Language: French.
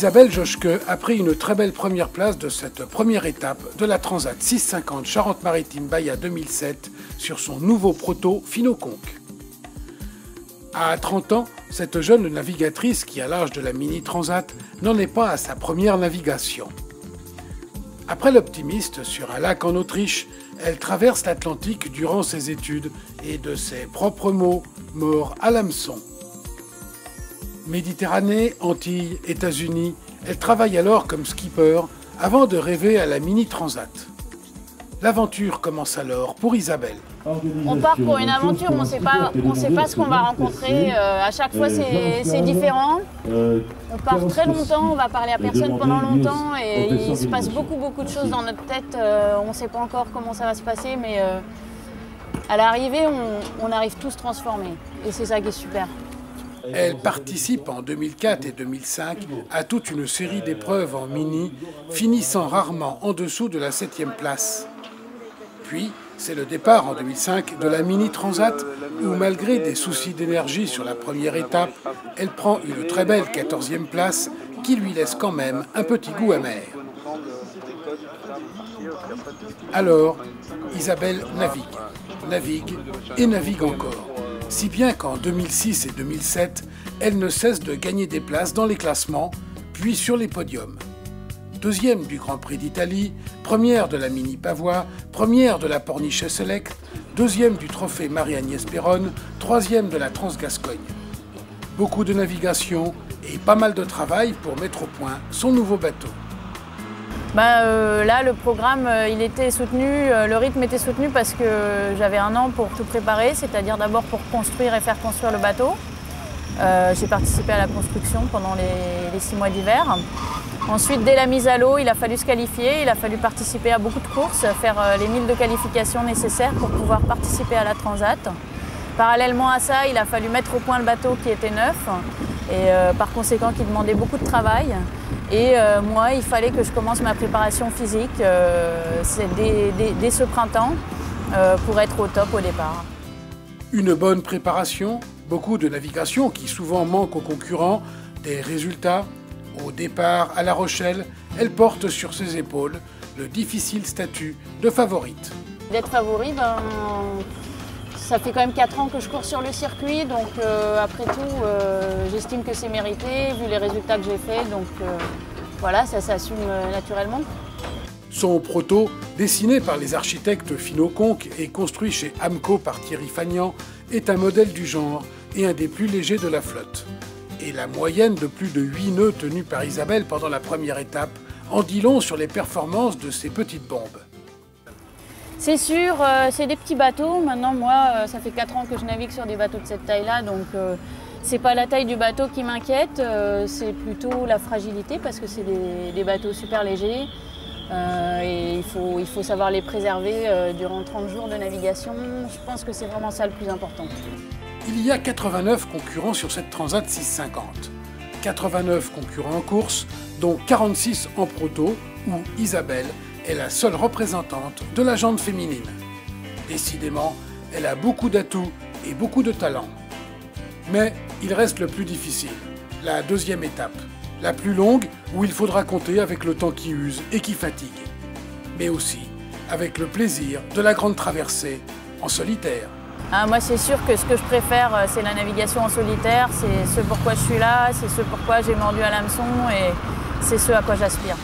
Isabelle Joschke a pris une très belle première place de cette première étape de la Transat 650 Charente-Maritime-Bahia 2007 sur son nouveau proto Fino-Conques. À 30 ans, cette jeune navigatrice qui a l'âge de la Mini Transat n'en est pas à sa première navigation. Après l'Optimiste, sur un lac en Autriche, elle traverse l'Atlantique durant ses études et de ses propres mots, mort à l'hameçon. Méditerranée, Antilles, États-Unis, elle travaille alors comme skipper avant de rêver à la Mini Transat. L'aventure commence alors pour Isabelle. On part pour une aventure, on ne sait pas ce qu'on va rencontrer. À chaque fois, c'est différent. On part très longtemps, on va parler à personne pendant longtemps et il se passe beaucoup de choses dans notre tête. On ne sait pas encore comment ça va se passer, mais à l'arrivée, on arrive tous transformés et c'est ça qui est super. Elle participe en 2004 et 2005 à toute une série d'épreuves en mini, finissant rarement en dessous de la 7e place. Puis, c'est le départ en 2005 de la Mini Transat où, malgré des soucis d'énergie sur la première étape, elle prend une très belle 14e place qui lui laisse quand même un petit goût amer. Alors, Isabelle navigue et navigue encore. Si bien qu'en 2006 et 2007, elle ne cesse de gagner des places dans les classements, puis sur les podiums. Deuxième du Grand Prix d'Italie, première de la Mini Pavois, première de la Pornichet Select, deuxième du Trophée Marie-Agnès Péronne, troisième de la Transgascogne. Beaucoup de navigation et pas mal de travail pour mettre au point son nouveau bateau. Là, le programme, il était soutenu, le rythme était soutenu parce que j'avais un an pour tout préparer, c'est-à-dire d'abord pour construire et faire construire le bateau. J'ai participé à la construction pendant les 6 mois d'hiver. Ensuite, dès la mise à l'eau, il a fallu se qualifier, il a fallu participer à beaucoup de courses, faire les 1000 de qualification nécessaires pour pouvoir participer à la Transat. Parallèlement à ça, il a fallu mettre au point le bateau qui était neuf et par conséquent qui demandait beaucoup de travail. Et moi, il fallait que je commence ma préparation physique dès ce printemps pour être au top au départ. Une bonne préparation, beaucoup de navigation qui souvent manque aux concurrents, des résultats. Au départ, à La Rochelle, elle porte sur ses épaules le difficile statut de favorite. D'être favori, ça fait quand même 4 ans que je cours sur le circuit, donc après tout, j'estime que c'est mérité, vu les résultats que j'ai faits, donc voilà, ça s'assume naturellement. Son proto, dessiné par les architectes Fino-Conques et construit chez Amco par Thierry Fagnan, est un modèle du genre et un des plus légers de la flotte. Et la moyenne de plus de 8 nœuds tenus par Isabelle pendant la première étape en dit long sur les performances de ces petites bombes. C'est sûr, c'est des petits bateaux. Maintenant, moi, ça fait 4 ans que je navigue sur des bateaux de cette taille-là, donc c'est pas la taille du bateau qui m'inquiète, c'est plutôt la fragilité parce que c'est des bateaux super légers et il faut savoir les préserver durant 30 jours de navigation. Je pense que c'est vraiment ça le plus important. Il y a 89 concurrents sur cette Transat 650. 89 concurrents en course, dont 46 en proto, où Isabelle est la seule représentante de la jante féminine. Décidément, elle a beaucoup d'atouts et beaucoup de talent. Mais il reste le plus difficile, la deuxième étape, la plus longue où il faudra compter avec le temps qui use et qui fatigue. Mais aussi avec le plaisir de la grande traversée en solitaire. Moi, c'est sûr que ce que je préfère, c'est la navigation en solitaire. C'est ce pourquoi je suis là, c'est ce pourquoi j'ai mordu à l'hameçon et c'est ce à quoi j'aspire.